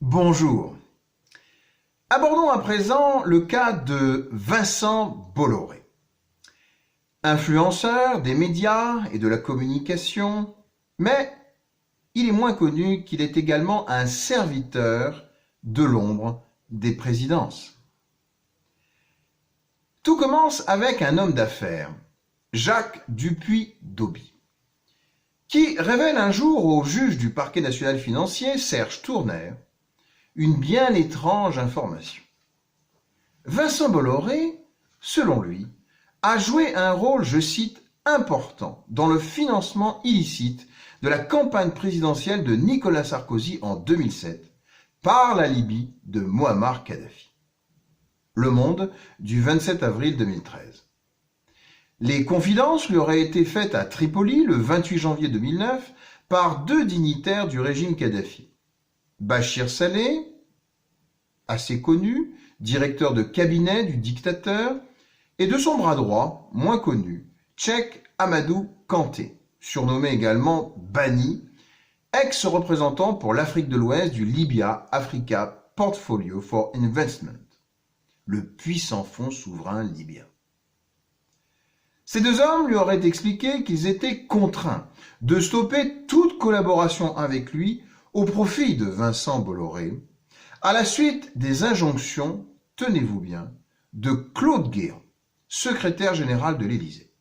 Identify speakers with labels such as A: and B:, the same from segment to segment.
A: Bonjour. Abordons à présent le cas de Vincent Bolloré. Influenceur des médias et de la communication, mais il est moins connu qu'il est également un serviteur de l'ombre des présidences. Tout commence avec un homme d'affaires, Jacques Dupuy-D'autby, qui révèle un jour au juge du parquet national financier, Serge Tournaire, une bien étrange information. Vincent Bolloré, selon lui, a joué un rôle, je cite, important dans le financement illicite de la campagne présidentielle de Nicolas Sarkozy en 2007 par la Libye de Mouammar Kadhafi. Le Monde du 27 avril 2013. Les confidences lui auraient été faites à Tripoli le 28 janvier 2009 par deux dignitaires du régime Kadhafi. Bachir Saleh, assez connu, directeur de cabinet du dictateur, et de son bras droit, moins connu, Cheikh Amadou Kanté, surnommé également Bani, ex-représentant pour l'Afrique de l'Ouest du Libya Africa Portfolio for Investment, le puissant fonds souverain libyen. Ces deux hommes lui auraient expliqué qu'ils étaient contraints de stopper toute collaboration avec lui au profit de Vincent Bolloré, à la suite des injonctions, tenez-vous bien, de Claude Guéant, secrétaire général de l'Élysée.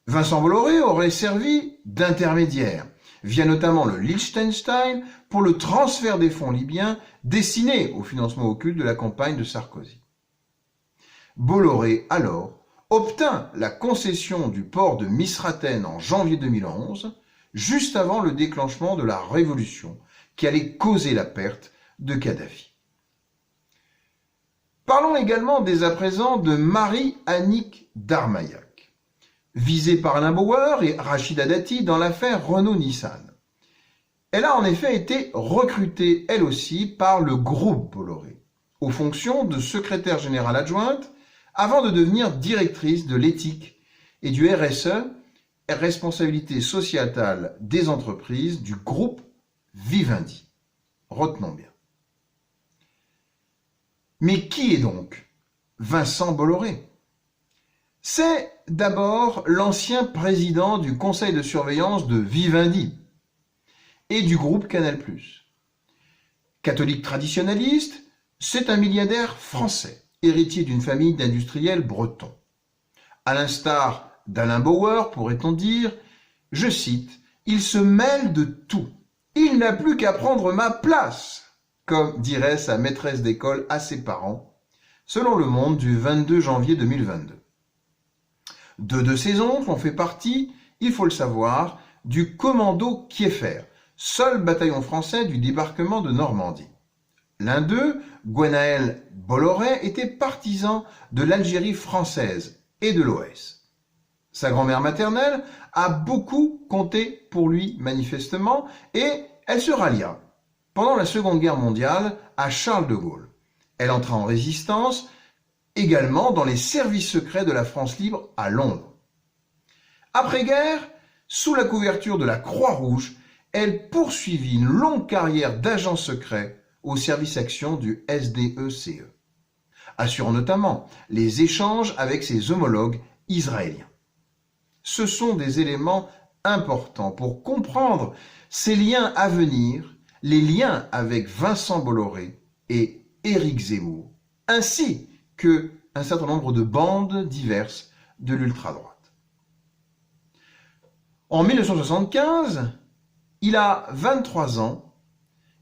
A: Vincent Bolloré aurait servi d'intermédiaire, via notamment le Liechtenstein, pour le transfert des fonds libyens destinés au financement occulte de la campagne de Sarkozy. Bolloré, alors, obtint la concession du port de Misratène en janvier 2011, juste avant le déclenchement de la révolution qui allait causer la perte de Kadhafi. Parlons également dès à présent de Marie-Annick Darmailhac, visée par Alain Bauer et Rachida Dati dans l'affaire Renault-Nissan. Elle a en effet été recrutée, elle aussi, par le groupe Bolloré, aux fonctions de secrétaire générale adjointe, avant de devenir directrice de l'éthique et du RSE, responsabilité sociétale des entreprises du groupe Vivendi. Retenons bien. Mais qui est donc Vincent Bolloré? C'est d'abord l'ancien président du conseil de surveillance de Vivendi et du groupe Canal+. Catholique traditionnaliste, c'est un milliardaire français, héritier d'une famille d'industriels bretons. À l'instar d'Alain Bauer, pourrait-on dire, je cite, « Il se mêle de tout. Il n'a plus qu'à prendre ma place », comme dirait sa maîtresse d'école à ses parents, selon Le Monde du 22 janvier 2022. Deux de ses oncles ont fait partie, il faut le savoir, du commando Kieffer, seul bataillon français du débarquement de Normandie. L'un d'eux, Gwenaël Bolloré, était partisan de l'Algérie française et de l'OS. Sa grand-mère maternelle a beaucoup compté pour lui manifestement et elle se rallia pendant la Seconde Guerre mondiale à Charles de Gaulle. Elle entra en résistance également dans les services secrets de la France libre à Londres. Après-guerre, sous la couverture de la Croix-Rouge, elle poursuivit une longue carrière d'agent secret au service action du SDECE, assurant notamment les échanges avec ses homologues israéliens. Ce sont des éléments importants pour comprendre ces liens à venir, les liens avec Vincent Bolloré et Éric Zemmour, ainsi qu'un certain nombre de bandes diverses de l'ultra-droite. En 1975, il a 23 ans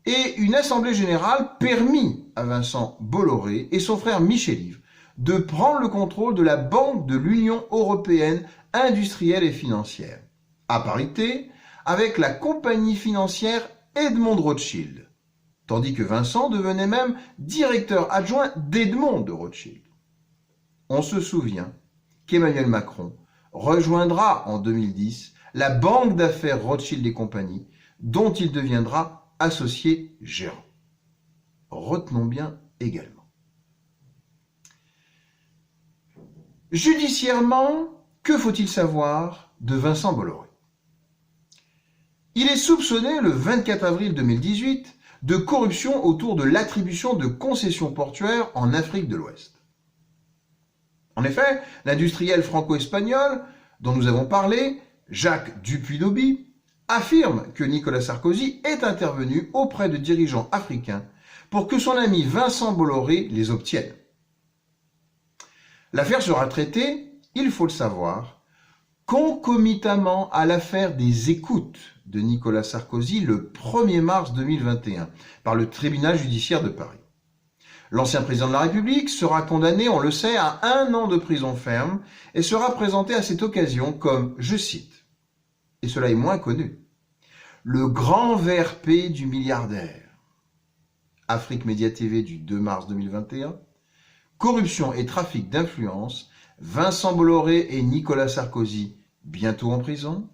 A: et une assemblée générale permit à Vincent Bolloré et son frère Michel-Yves de prendre le contrôle de la Banque de l'Union européenne industrielle et financière, à parité avec la compagnie financière Edmond de Rothschild, tandis que Vincent devenait même directeur adjoint d'Edmond de Rothschild. On se souvient qu'Emmanuel Macron rejoindra en 2010 la banque d'affaires Rothschild et compagnie, dont il deviendra associé gérant. Retenons bien également. Judiciairement, que faut-il savoir de Vincent Bolloré? Il est soupçonné le 24 avril 2018 de corruption autour de l'attribution de concessions portuaires en Afrique de l'Ouest. En effet, l'industriel franco-espagnol dont nous avons parlé, Jacques Dupuy-Dobie, affirme que Nicolas Sarkozy est intervenu auprès de dirigeants africains pour que son ami Vincent Bolloré les obtienne. L'affaire sera traitée, il faut le savoir, concomitamment à l'affaire des écoutes de Nicolas Sarkozy le 1er mars 2021 par le tribunal judiciaire de Paris. L'ancien président de la République sera condamné, on le sait, à 1 an de prison ferme et sera présenté à cette occasion comme, je cite, et cela est moins connu, le grand VRP du milliardaire. Afrique Média TV du 2 mars 2021, corruption et trafic d'influence, Vincent Bolloré et Nicolas Sarkozy bientôt en prison.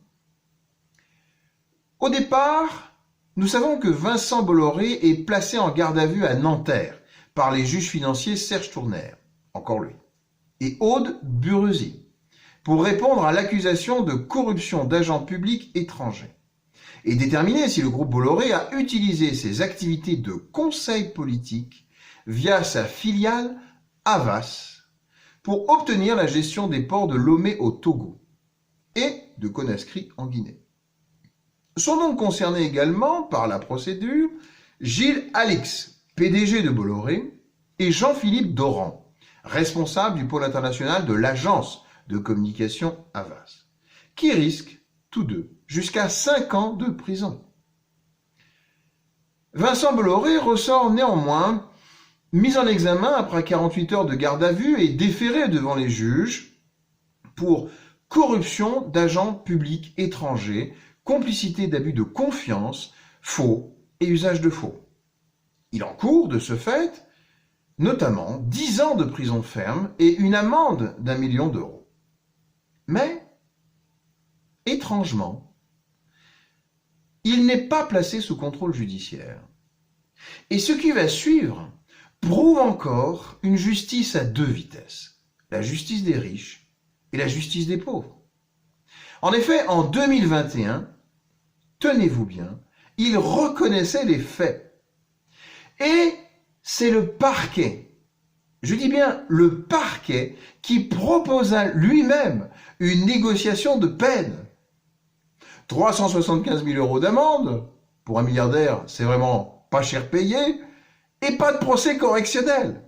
A: Au départ, nous savons que Vincent Bolloré est placé en garde à vue à Nanterre par les juges financiers Serge Tournaire, encore lui, et Aude Bureuzy, pour répondre à l'accusation de corruption d'agents publics étrangers, et déterminer si le groupe Bolloré a utilisé ses activités de conseil politique via sa filiale Havas pour obtenir la gestion des ports de Lomé au Togo et de Conakry en Guinée. Sont donc concernés également par la procédure Gilles Alix, PDG de Bolloré, et Jean-Philippe Doran, responsable du pôle international de l'agence de communication Havas, qui risquent tous deux jusqu'à 5 ans de prison. Vincent Bolloré ressort néanmoins mis en examen après 48 heures de garde à vue et déféré devant les juges pour corruption d'agents publics étrangers, complicité d'abus de confiance, faux et usage de faux. Il encourt, de ce fait, notamment 10 ans de prison ferme et une amende d'1 million d'euros. Mais, étrangement, il n'est pas placé sous contrôle judiciaire. Et ce qui va suivre prouve encore une justice à 2 vitesses, la justice des riches et la justice des pauvres. En effet, en 2021, tenez-vous bien, il reconnaissait les faits. Et c'est le parquet, je dis bien le parquet, qui proposa lui-même une négociation de peine. 375 000 euros d'amende, pour un milliardaire, c'est vraiment pas cher payé, et pas de procès correctionnel.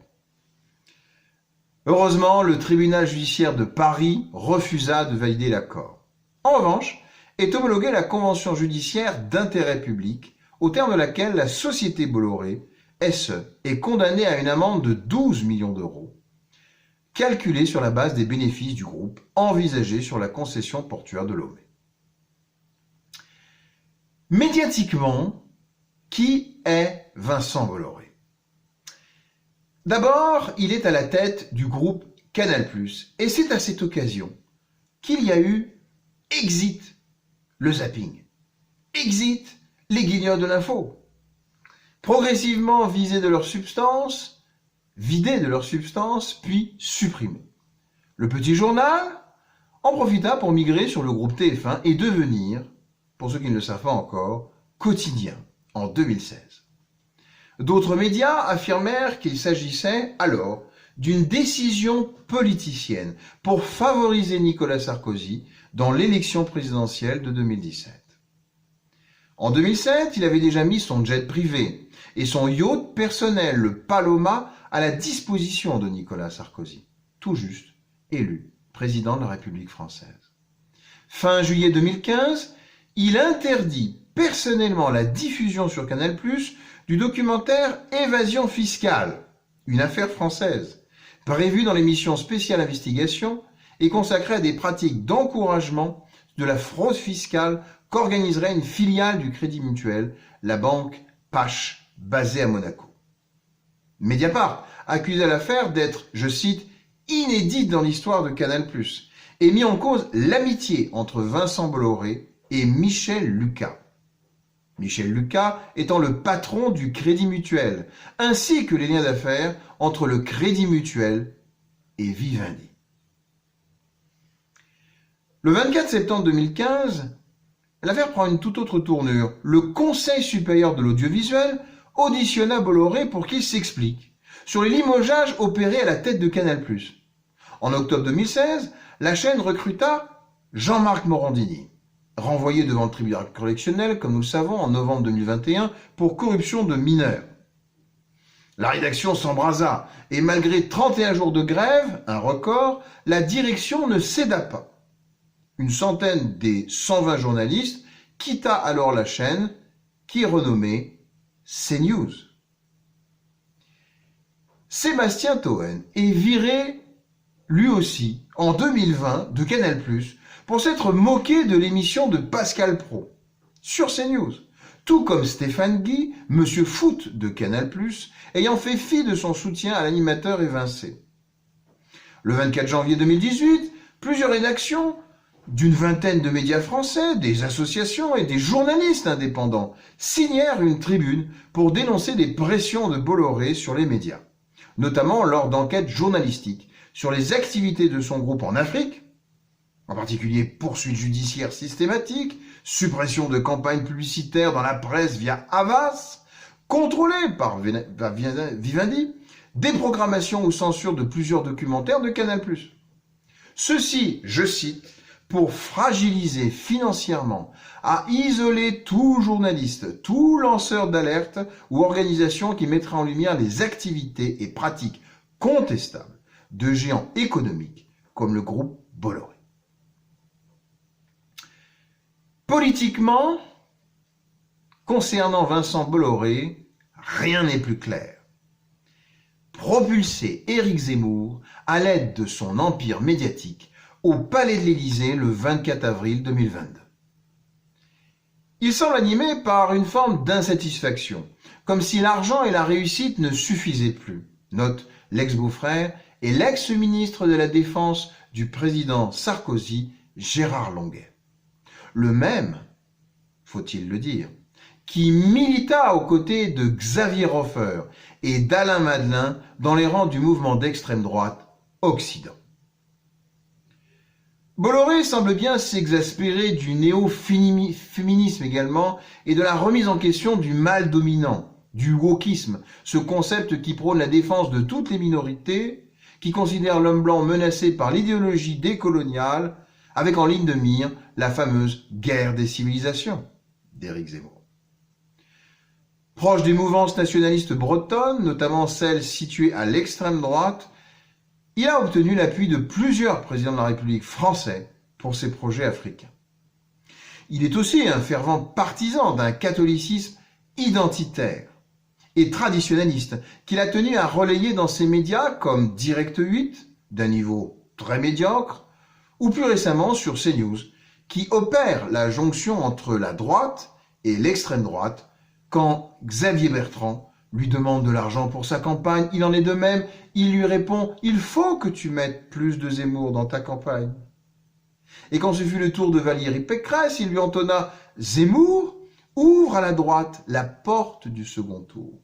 A: Heureusement, le tribunal judiciaire de Paris refusa de valider l'accord. En revanche, est homologuée la convention judiciaire d'intérêt public, au terme de laquelle la société Bolloré SE est condamnée à une amende de 12 millions d'euros, calculée sur la base des bénéfices du groupe envisagés sur la concession portuaire de Lomé. Médiatiquement, qui est Vincent Bolloré? D'abord, il est à la tête du groupe Canal+, et c'est à cette occasion qu'il y a eu exit le zapping, exit les guignols de l'info, progressivement vidés de leur substance, puis supprimés. Le petit journal en profita pour migrer sur le groupe TF1 et devenir, pour ceux qui ne le savent pas encore, quotidien en 2016. D'autres médias affirmèrent qu'il s'agissait alors d'une décision politicienne pour favoriser Nicolas Sarkozy dans l'élection présidentielle de 2017. En 2007, il avait déjà mis son jet privé et son yacht personnel, le Paloma, à la disposition de Nicolas Sarkozy, tout juste élu président de la République française. Fin juillet 2015, il interdit personnellement la diffusion sur Canal+ du documentaire Évasion fiscale, une affaire française, prévu dans l'émission spéciale Investigation et consacrée à des pratiques d'encouragement de la fraude fiscale qu'organiserait une filiale du Crédit Mutuel, la banque Pache, basée à Monaco. Mediapart accusait l'affaire d'être, je cite, inédite dans l'histoire de Canal+, et mis en cause l'amitié entre Vincent Bolloré et Michel Lucas. Michel Lucas étant le patron du Crédit Mutuel, ainsi que les liens d'affaires entre le Crédit Mutuel et Vivendi. Le 24 septembre 2015, l'affaire prend une toute autre tournure. Le Conseil supérieur de l'audiovisuel auditionna Bolloré pour qu'il s'explique sur les limogeages opérés à la tête de Canal+. En octobre 2016, la chaîne recruta Jean-Marc Morandini, renvoyé devant le tribunal correctionnel, comme nous le savons, en novembre 2021 pour corruption de mineurs. La rédaction s'embrasa et malgré 31 jours de grève, un record, la direction ne céda pas. Une centaine des 120 journalistes quitta alors la chaîne qui est renommée CNews. Sébastien Toen est viré lui aussi en 2020 de Canal+ pour s'être moqué de l'émission de Pascal Praud sur CNews, tout comme Stéphane Guy, Monsieur Foot de Canal+, ayant fait fi de son soutien à l'animateur évincé. Le 24 janvier 2018, plusieurs rédactions d'une vingtaine de médias français, des associations et des journalistes indépendants signèrent une tribune pour dénoncer des pressions de Bolloré sur les médias, notamment lors d'enquêtes journalistiques sur les activités de son groupe en Afrique, en particulier poursuites judiciaires systématiques, suppression de campagnes publicitaires dans la presse via Havas, contrôlée par Vivendi, déprogrammation ou censure de plusieurs documentaires de Canal+. Ceci, je cite, pour fragiliser financièrement, à isoler tout journaliste, tout lanceur d'alerte ou organisation qui mettra en lumière les activités et pratiques contestables de géants économiques comme le groupe Bolloré. Politiquement, concernant Vincent Bolloré, rien n'est plus clair. Propulser Éric Zemmour à l'aide de son empire médiatique au Palais de l'Élysée le 24 avril 2022. Il semble animé par une forme d'insatisfaction, comme si l'argent et la réussite ne suffisaient plus, note l'ex-beau-frère et l'ex-ministre de la Défense du président Sarkozy, Gérard Longuet. Le même, faut-il le dire, qui milita aux côtés de Xavier Hofer et d'Alain Madelin dans les rangs du mouvement d'extrême droite Occident. Bolloré semble bien s'exaspérer du néo-féminisme également et de la remise en question du mal dominant, du wokisme, ce concept qui prône la défense de toutes les minorités, qui considère l'homme blanc menacé par l'idéologie décoloniale, avec en ligne de mire la fameuse guerre des civilisations d'Éric Zemmour. Proche des mouvances nationalistes bretonnes, notamment celles situées à l'extrême droite, il a obtenu l'appui de plusieurs présidents de la République français pour ses projets africains. Il est aussi un fervent partisan d'un catholicisme identitaire et traditionnaliste qu'il a tenu à relayer dans ses médias comme Direct 8, d'un niveau très médiocre, ou plus récemment sur CNews, qui opère la jonction entre la droite et l'extrême droite quand Xavier Bertrand lui demande de l'argent pour sa campagne. Il en est de même, il lui répond « Il faut que tu mettes plus de Zemmour dans ta campagne ». Et quand ce fut le tour de Valérie Pécresse, il lui entonna « Zemmour ouvre à la droite la porte du second tour ».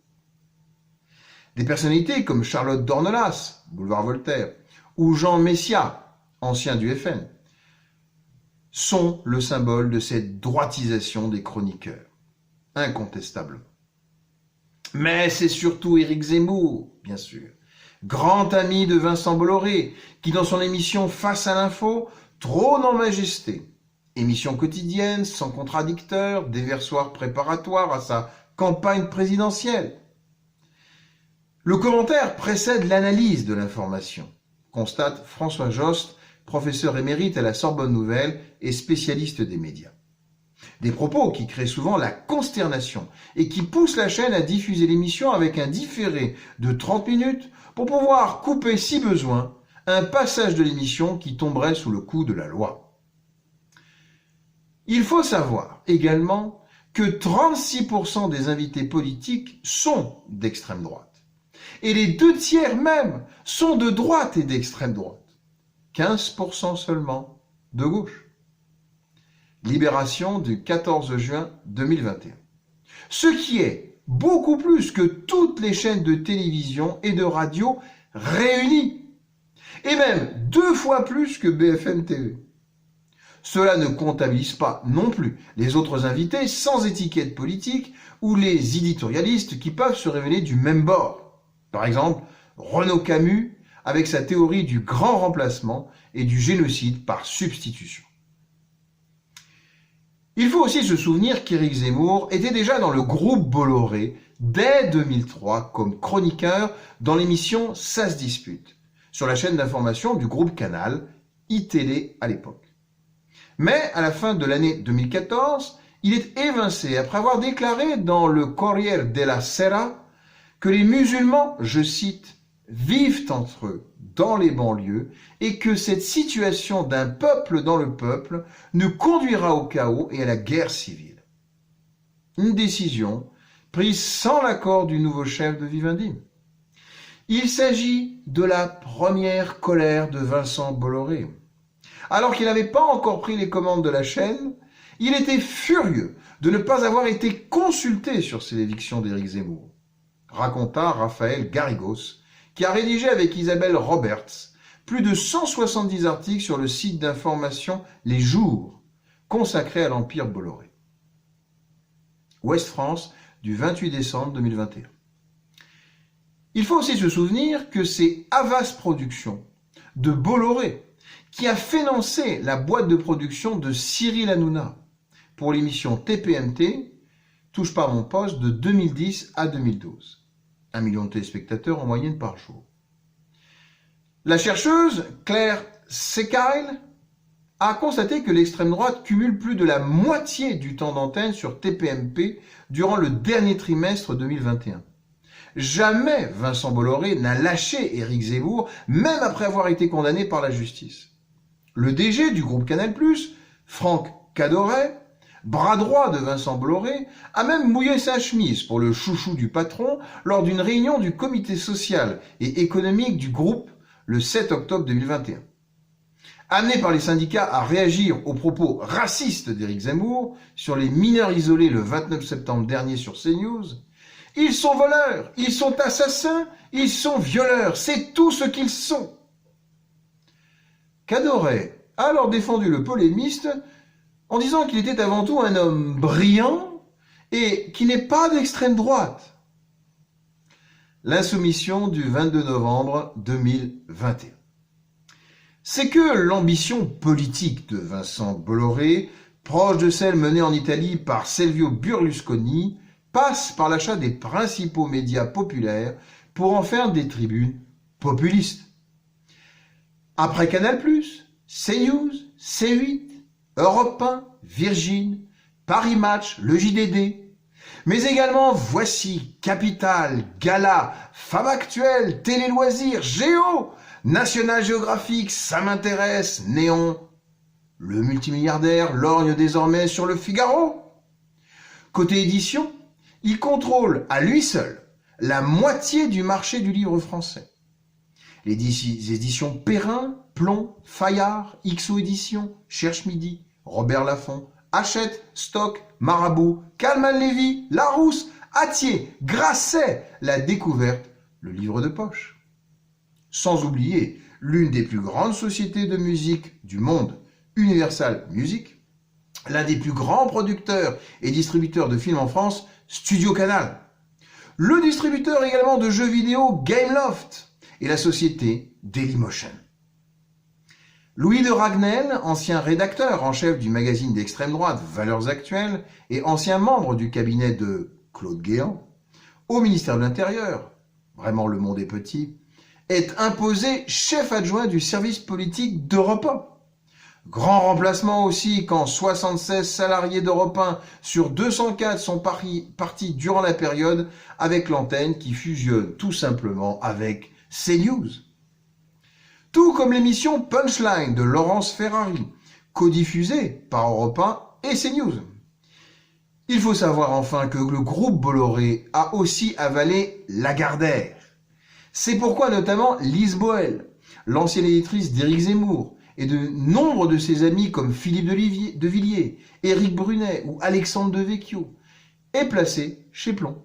A: Des personnalités comme Charlotte Dornelas, boulevard Voltaire, ou Jean Messia, ancien du FN, sont le symbole de cette droitisation des chroniqueurs, incontestablement. Mais c'est surtout Éric Zemmour, bien sûr, grand ami de Vincent Bolloré, qui dans son émission Face à l'info trône en majesté. Émission quotidienne, sans contradicteur, déversoir préparatoire à sa campagne présidentielle. Le commentaire précède l'analyse de l'information, constate François Jost, professeur émérite à la Sorbonne Nouvelle et spécialiste des médias. Des propos qui créent souvent la consternation et qui poussent la chaîne à diffuser l'émission avec un différé de 30 minutes pour pouvoir couper, si besoin, un passage de l'émission qui tomberait sous le coup de la loi. Il faut savoir également que 36% des invités politiques sont d'extrême droite. Et les 2/3 même sont de droite et d'extrême droite. 15% seulement de gauche. Libération du 14 juin 2021. Ce qui est beaucoup plus que toutes les chaînes de télévision et de radio réunies. Et même 2 fois plus que BFM TV. Cela ne comptabilise pas non plus les autres invités sans étiquette politique ou les éditorialistes qui peuvent se révéler du même bord. Par exemple, Renaud Camus avec sa théorie du grand remplacement et du génocide par substitution. Il faut aussi se souvenir qu'Éric Zemmour était déjà dans le groupe Bolloré dès 2003 comme chroniqueur dans l'émission Ça se dispute, sur la chaîne d'information du groupe Canal, iTélé à l'époque. Mais à la fin de l'année 2014, il est évincé après avoir déclaré dans le Corriere della Sera que les musulmans, je cite, vivent entre eux dans les banlieues et que cette situation d'un peuple dans le peuple ne conduira au chaos et à la guerre civile. Une décision prise sans l'accord du nouveau chef de Vivendi. Il s'agit de la première colère de Vincent Bolloré. Alors qu'il n'avait pas encore pris les commandes de la chaîne, il était furieux de ne pas avoir été consulté sur ces évictions d'Éric Zemmour, raconta Raphaël Garrigos, qui a rédigé avec Isabelle Roberts plus de 170 articles sur le site d'information Les Jours, consacré à l'Empire Bolloré. Ouest France, du 28 décembre 2021. Il faut aussi se souvenir que c'est Havas Productions de Bolloré qui a financé la boîte de production de Cyril Hanouna pour l'émission TPMP, Touche pas à mon poste, de 2010 à 2012. 1 million de téléspectateurs en moyenne par jour. La chercheuse Claire Secail a constaté que l'extrême droite cumule plus de la moitié du temps d'antenne sur TPMP durant le dernier trimestre 2021. Jamais Vincent Bolloré n'a lâché Éric Zemmour, même après avoir été condamné par la justice. Le DG du groupe Canal+, Franck Cadoret, bras droit de Vincent Bolloré, a même mouillé sa chemise pour le chouchou du patron lors d'une réunion du comité social et économique du groupe le 7 octobre 2021. Amené par les syndicats à réagir aux propos racistes d'Éric Zemmour sur les mineurs isolés le 29 septembre dernier sur CNews, ils sont voleurs, ils sont assassins, ils sont violeurs, c'est tout ce qu'ils sont. Cadoret a alors défendu le polémiste en disant qu'il était avant tout un homme brillant et qui n'est pas d'extrême droite. L'insoumission du 22 novembre 2021. C'est que l'ambition politique de Vincent Bolloré, proche de celle menée en Italie par Silvio Berlusconi, passe par l'achat des principaux médias populaires pour en faire des tribunes populistes. Après Canal+, CNews, C8, Europe 1, Virgin, Paris Match, le JDD, mais également Voici, Capital, Gala, Femme Actuelle, Télé Loisirs, Géo, National Geographic, Ça m'intéresse, Néon. Le multimilliardaire lorgne désormais sur le Figaro. Côté édition, il contrôle à lui seul la moitié du marché du livre français. Les éditions Perrin, Plomb, Fayard, XO Éditions, Cherche Midi, Robert Laffont, Hachette, Stock, Marabout, Calman Lévy, Larousse, Hatier, Grasset, La Découverte, le livre de poche. Sans oublier l'une des plus grandes sociétés de musique du monde, Universal Music, l'un des plus grands producteurs et distributeurs de films en France, Studio Canal, le distributeur également de jeux vidéo Gameloft et la société Dailymotion. Louis de Ragnel, ancien rédacteur en chef du magazine d'extrême droite Valeurs Actuelles et ancien membre du cabinet de Claude Guéant, au ministère de l'Intérieur, vraiment le monde est petit, est imposé chef adjoint du service politique d'Europe 1. Grand remplacement aussi quand 76 salariés d'Europe 1 sur 204 sont partis durant la période avec l'antenne qui fusionne tout simplement avec CNews. Tout comme l'émission Punchline de Laurence Ferrari, codiffusée par Europe 1 et CNews. Il faut savoir enfin que le groupe Bolloré a aussi avalé Lagardère. C'est pourquoi notamment Lise Boel, l'ancienne éditrice d'Éric Zemmour, et de nombre de ses amis comme Philippe de Villiers, Éric Brunet ou Alexandre Devecchio, est placé chez Plomb.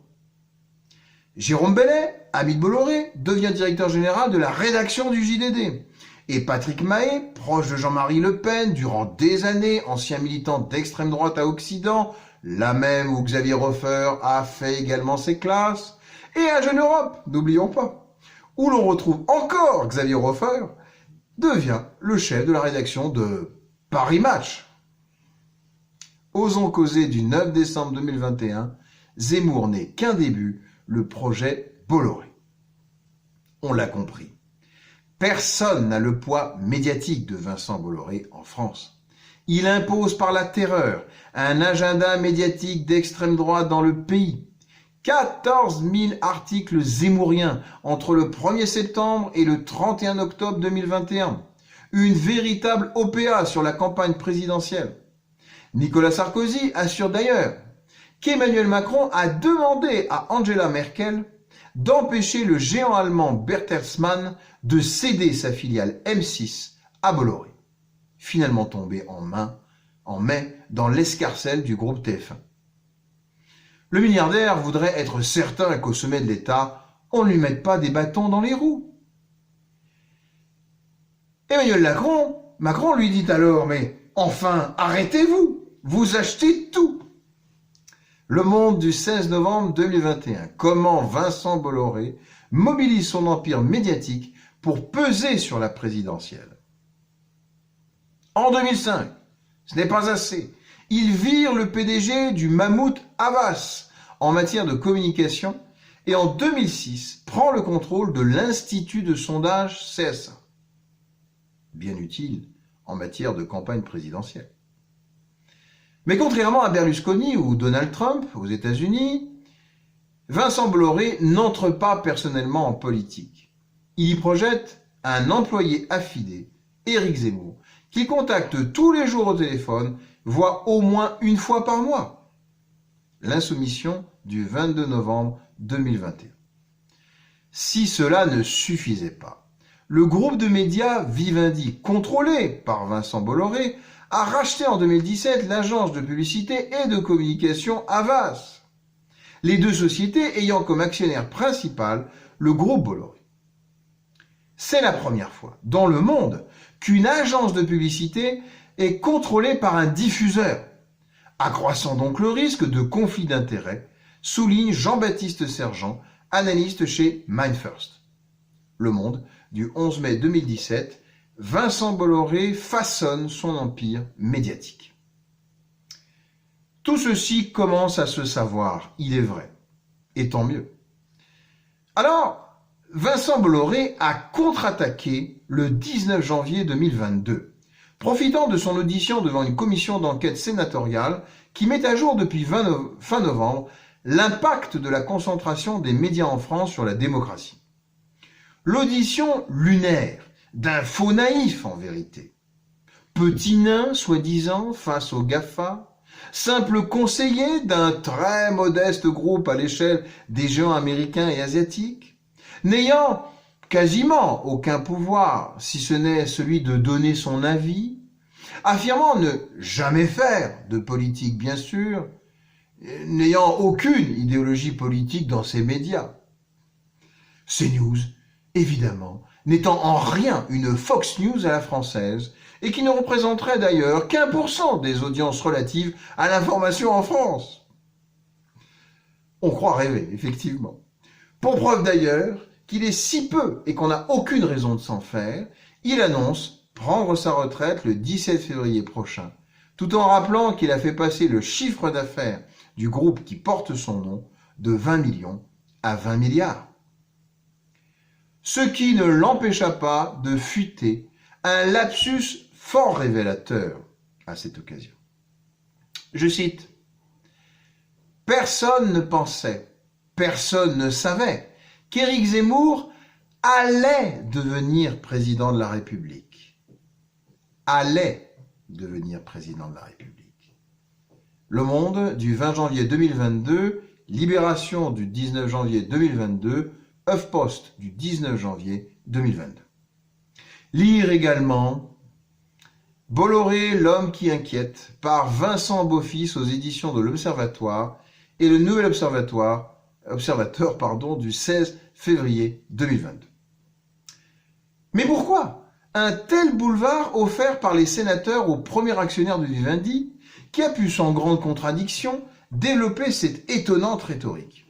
A: Jérôme Bellet, ami de Bolloré, devient directeur général de la rédaction du JDD Et Patrick Mahé, proche de Jean-Marie Le Pen durant des années, ancien militant d'extrême droite à Occident, là même où Xavier Hofer a fait également ses classes, et à Jeune Europe, n'oublions pas, où l'on retrouve encore Xavier Hofer, devient le chef de la rédaction de Paris Match. Osons causer du 9 décembre 2021, Zemmour n'est qu'un début, le projet Bolloré. On l'a compris. Personne n'a le poids médiatique de Vincent Bolloré en France. Il impose par la terreur un agenda médiatique d'extrême droite dans le pays. 14 000 articles zémouriens entre le 1er septembre et le 31 octobre 2021. Une véritable OPA sur la campagne présidentielle. Nicolas Sarkozy assure d'ailleurs qu'Emmanuel Macron a demandé à Angela Merkel d'empêcher le géant allemand Bertelsmann de céder sa filiale M6 à Bolloré, finalement tombé en mai dans l'escarcelle du groupe TF1. Le milliardaire voudrait être certain qu'au sommet de l'État, on ne lui mette pas des bâtons dans les roues. Emmanuel Macron lui dit alors, mais enfin, arrêtez-vous, vous achetez tout. Le Monde du 16 novembre 2021. Comment Vincent Bolloré mobilise son empire médiatique pour peser sur la présidentielle. En 2005, ce n'est pas assez. Il vire le PDG du mammouth Havas en matière de communication et en 2006 prend le contrôle de l'Institut de sondage CSA. Bien utile en matière de campagne présidentielle. Mais contrairement à Berlusconi ou Donald Trump aux États-Unis, Vincent Bolloré n'entre pas personnellement en politique. Il y projette un employé affidé, Éric Zemmour, qu'il contacte tous les jours au téléphone, voire au moins une fois par mois. L'insoumission du 22 novembre 2021. Si cela ne suffisait pas, le groupe de médias Vivendi, contrôlé par Vincent Bolloré, a racheté en 2017 l'agence de publicité et de communication Havas, les deux sociétés ayant comme actionnaire principal le groupe Bolloré. C'est la première fois dans le monde qu'une agence de publicité est contrôlée par un diffuseur, accroissant donc le risque de conflit d'intérêts, souligne Jean-Baptiste Sergent, analyste chez MindFirst. Le Monde, du 11 mai 2017, Vincent Bolloré façonne son empire médiatique. Tout ceci commence à se savoir, il est vrai, et tant mieux. Alors, Vincent Bolloré a contre-attaqué le 19 janvier 2022, profitant de son audition devant une commission d'enquête sénatoriale qui met à jour depuis fin novembre l'impact de la concentration des médias en France sur la démocratie. L'audition lunaire d'un faux naïf en vérité. Petit nain, soi-disant, face aux GAFA, simple conseiller d'un très modeste groupe à l'échelle des géants américains et asiatiques, n'ayant quasiment aucun pouvoir, si ce n'est celui de donner son avis, affirmant ne jamais faire de politique bien sûr, n'ayant aucune idéologie politique dans ses médias. CNews, évidemment, n'étant en rien une Fox News à la française, et qui ne représenterait d'ailleurs qu'1% des audiences relatives à l'information en France. On croit rêver, effectivement. Pour preuve d'ailleurs qu'il est si peu et qu'on n'a aucune raison de s'en faire, il annonce prendre sa retraite le 17 février prochain, tout en rappelant qu'il a fait passer le chiffre d'affaires du groupe qui porte son nom de 20 millions à 20 milliards. Ce qui ne l'empêcha pas de fuiter un lapsus fort révélateur à cette occasion. Je cite, « Personne ne pensait, personne ne savait qu'Éric Zemmour allait devenir président de la République. » Allait devenir président de la République. Le Monde du 20 janvier 2022, Libération du 19 janvier 2022, HuffPost du 19 janvier 2022. Lire également Bolloré, l'homme qui inquiète, par Vincent Beaufils aux éditions de l'Observatoire et le Nouvel Observateur du 16 février 2022. Mais pourquoi un tel boulevard offert par les sénateurs au premier actionnaire de Vivendi, qui a pu sans grande contradiction développer cette étonnante rhétorique.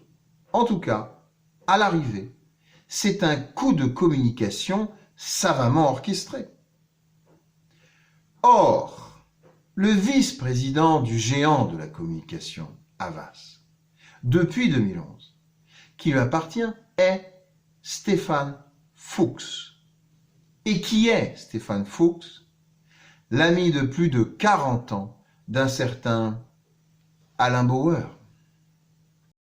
A: En tout cas, à l'arrivée, c'est un coup de communication savamment orchestré. Or, le vice-président du géant de la communication, Havas, depuis 2011, qui lui appartient, est Stéphane Fuchs. Et qui est Stéphane Fuchs? L'ami de plus de 40 ans d'un certain Alain Bauer.